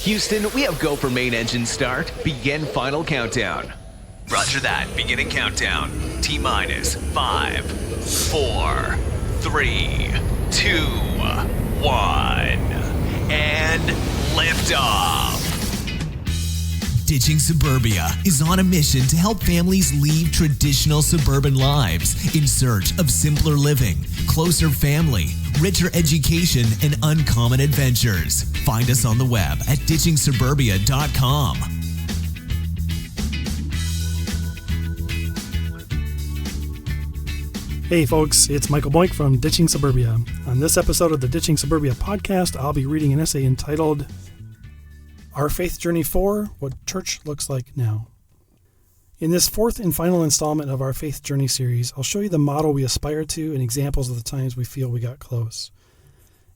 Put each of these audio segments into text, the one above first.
Houston, we have go for main engine start. Begin final countdown. Roger that. Beginning countdown. T-minus 5, 4, 3, 2, 1. And liftoff. Ditching Suburbia is on a mission to help families leave traditional suburban lives in search of simpler living, closer family, richer education, and uncommon adventures. Find us on the web at ditchingsuburbia.com. Hey folks, it's Michael Boink from Ditching Suburbia. On this episode of the Ditching Suburbia podcast, I'll be reading an essay entitled Our Faith Journey 4, What Church Looks Like Now. In this fourth and final installment of our Faith Journey series, I'll show you the model we aspire to and examples of the times we feel we got close.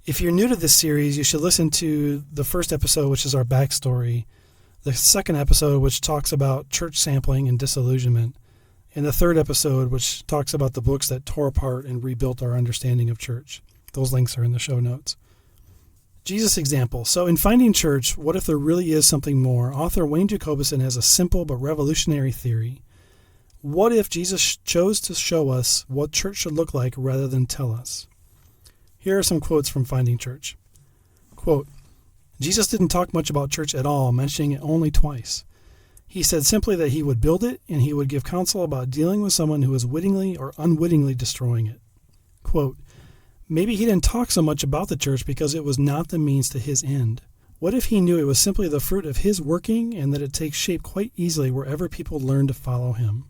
If you're new to this series, you should listen to the first episode, which is our backstory, the second episode, which talks about church sampling and disillusionment, and the third episode, which talks about the books that tore apart and rebuilt our understanding of church. Those links are in the show notes. Jesus example. So in Finding Church, What If There Really Is Something More? Author Wayne Jacobison has a simple but revolutionary theory. What if Jesus chose to show us what church should look like rather than tell us? Here are some quotes from Finding Church. Quote, Jesus didn't talk much about church at all, mentioning it only twice. He said simply that he would build it and he would give counsel about dealing with someone who was wittingly or unwittingly destroying it. Quote, maybe he didn't talk so much about the church because it was not the means to his end. What if he knew it was simply the fruit of his working and that it takes shape quite easily wherever people learn to follow him?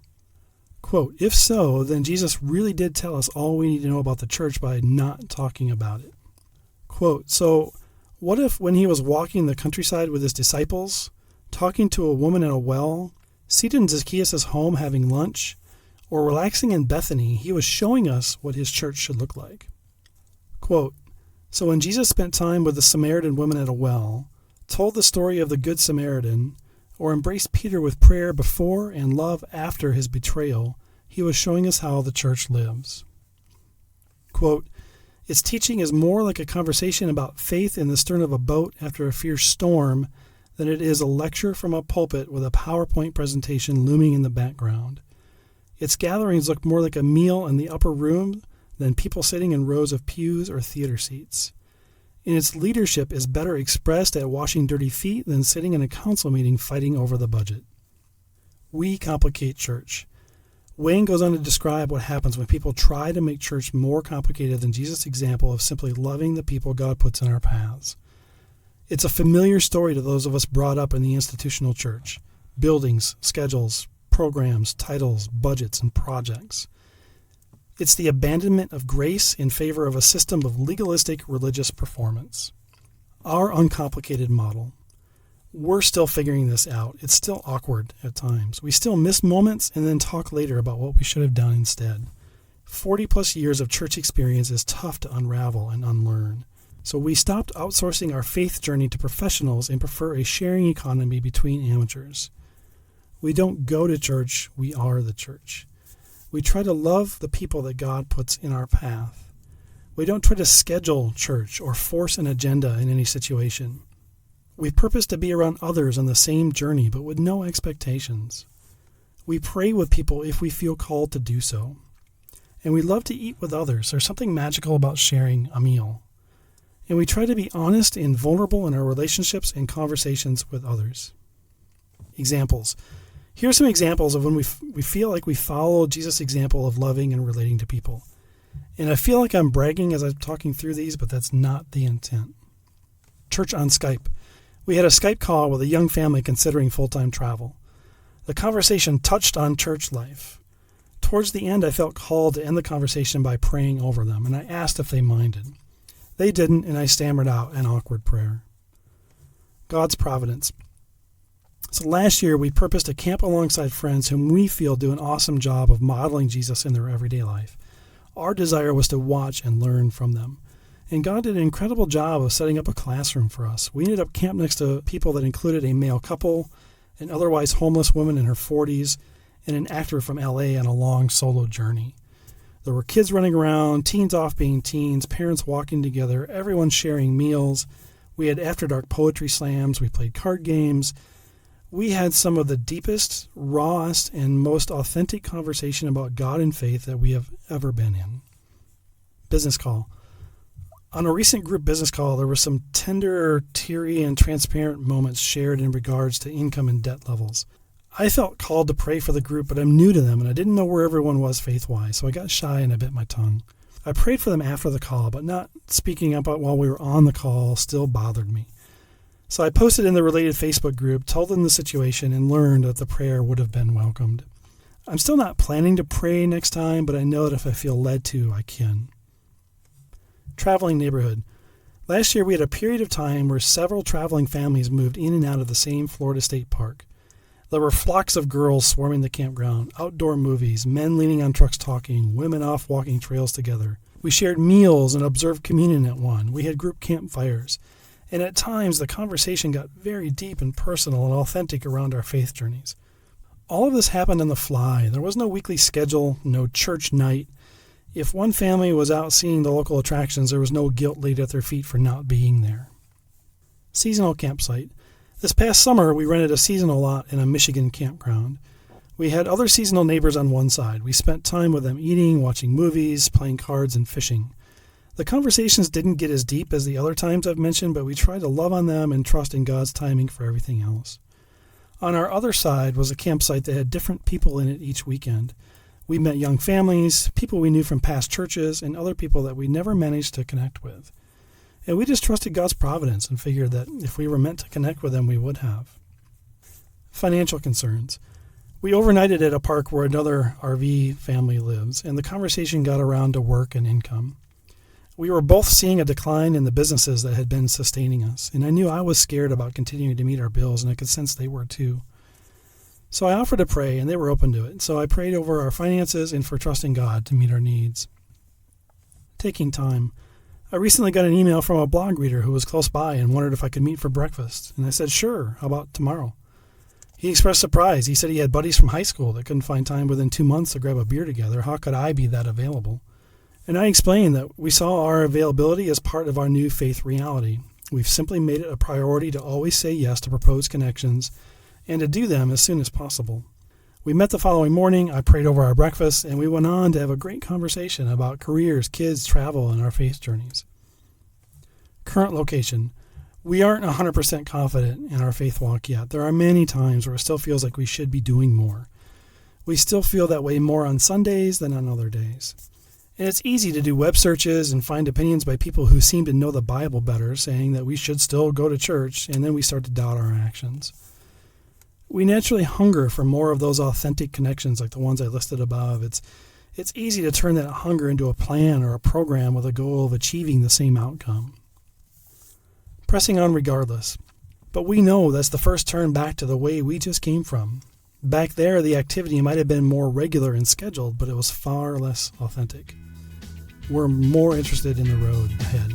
Quote, if so, then Jesus really did tell us all we need to know about the church by not talking about it. Quote, so what if when he was walking the countryside with his disciples, talking to a woman at a well, seated in Zacchaeus' home having lunch, or relaxing in Bethany, he was showing us what his church should look like? Quote, so when Jesus spent time with the Samaritan woman at a well, told the story of the Good Samaritan, or embraced Peter with prayer before and love after his betrayal, he was showing us how the church lives. Quote, its teaching is more like a conversation about faith in the stern of a boat after a fierce storm than it is a lecture from a pulpit with a PowerPoint presentation looming in the background. Its gatherings look more like a meal in the upper room than people sitting in rows of pews or theater seats. And its leadership is better expressed at washing dirty feet than sitting in a council meeting fighting over the budget. We complicate church. Wayne goes on to describe what happens when people try to make church more complicated than Jesus' example of simply loving the people God puts in our paths. It's a familiar story to those of us brought up in the institutional church. Buildings, schedules, programs, titles, budgets, and projects. It's the abandonment of grace in favor of a system of legalistic religious performance. Our uncomplicated model. We're still figuring this out. It's still awkward at times. We still miss moments and then talk later about what we should have done instead. 40 plus years of church experience is tough to unravel and unlearn. So we stopped outsourcing our faith journey to professionals and prefer a sharing economy between amateurs. We don't go to church, we are the church. We try to love the people that God puts in our path. We don't try to schedule church or force an agenda in any situation. We purpose to be around others on the same journey, but with no expectations. We pray with people if we feel called to do so. And we love to eat with others. There's something magical about sharing a meal. And we try to be honest and vulnerable in our relationships and conversations with others. Examples. Here are some examples of when we feel like we follow Jesus' example of loving and relating to people. And I feel like I'm bragging as I'm talking through these, but that's not the intent. Church on Skype. We had a Skype call with a young family considering full-time travel. The conversation touched on church life. Towards the end, I felt called to end the conversation by praying over them, and I asked if they minded. They didn't, and I stammered out an awkward prayer. God's providence. So last year, we purposed a camp alongside friends whom we feel do an awesome job of modeling Jesus in their everyday life. Our desire was to watch and learn from them. And God did an incredible job of setting up a classroom for us. We ended up camped next to people that included a male couple, an otherwise homeless woman in her 40s, and an actor from LA on a long solo journey. There were kids running around, teens off being teens, parents walking together, everyone sharing meals. We had after-dark poetry slams. We played card games. We had some of the deepest, rawest, and most authentic conversation about God and faith that we have ever been in. Business call. On a recent group business call, there were some tender, teary, and transparent moments shared in regards to income and debt levels. I felt called to pray for the group, but I'm new to them, and I didn't know where everyone was faith-wise, so I got shy and I bit my tongue. I prayed for them after the call, but not speaking up while we were on the call still bothered me. So I posted in the related Facebook group, told them the situation, and learned that the prayer would have been welcomed. I'm still not planning to pray next time, but I know that if I feel led to, I can. Traveling neighborhood. Last year we had a period of time where several traveling families moved in and out of the same Florida State Park. There were flocks of girls swarming the campground, outdoor movies, men leaning on trucks talking, women off walking trails together. We shared meals and observed communion at one. We had group campfires. And at times the conversation got very deep and personal and authentic around our faith journeys. All of this happened on the fly. There was no weekly schedule, no church night. If one family was out seeing the local attractions, there was no guilt laid at their feet for not being there. Seasonal campsite. This past summer, we rented a seasonal lot in a Michigan campground. We had other seasonal neighbors on one side. We spent time with them eating, watching movies, playing cards, and fishing. The conversations didn't get as deep as the other times I've mentioned, but we tried to love on them and trust in God's timing for everything else. On our other side was a campsite that had different people in it each weekend. We met young families, people we knew from past churches, and other people that we never managed to connect with. And we just trusted God's providence and figured that if we were meant to connect with them, we would have. Financial concerns. We overnighted at a park where another RV family lives, and the conversation got around to work and income. We were both seeing a decline in the businesses that had been sustaining us, and I knew I was scared about continuing to meet our bills, and I could sense they were too. So I offered to pray, and they were open to it. So I prayed over our finances and for trusting God to meet our needs. Taking time. I recently got an email from a blog reader who was close by and wondered if I could meet for breakfast. And I said, sure, how about tomorrow? He expressed surprise. He said he had buddies from high school that couldn't find time within 2 months to grab a beer together. How could I be that available? And I explained that we saw our availability as part of our new faith reality. We've simply made it a priority to always say yes to proposed connections and to do them as soon as possible. We met the following morning, I prayed over our breakfast, and we went on to have a great conversation about careers, kids, travel, and our faith journeys. Current location. We aren't 100% confident in our faith walk yet. There are many times where it still feels like we should be doing more. We still feel that way more on Sundays than on other days. And it's easy to do web searches and find opinions by people who seem to know the Bible better, saying that we should still go to church, and then we start to doubt our actions. We naturally hunger for more of those authentic connections like the ones I listed above. It's easy to turn that hunger into a plan or a program with a goal of achieving the same outcome. Pressing on regardless. But we know that's the first turn back to the way we just came from. Back there, the activity might have been more regular and scheduled, but it was far less authentic. We're more interested in the road ahead.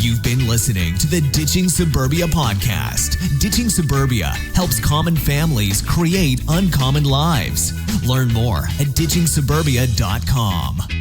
You've been listening to the Ditching Suburbia podcast. Ditching Suburbia helps common families create uncommon lives. Learn more at ditchingsuburbia.com.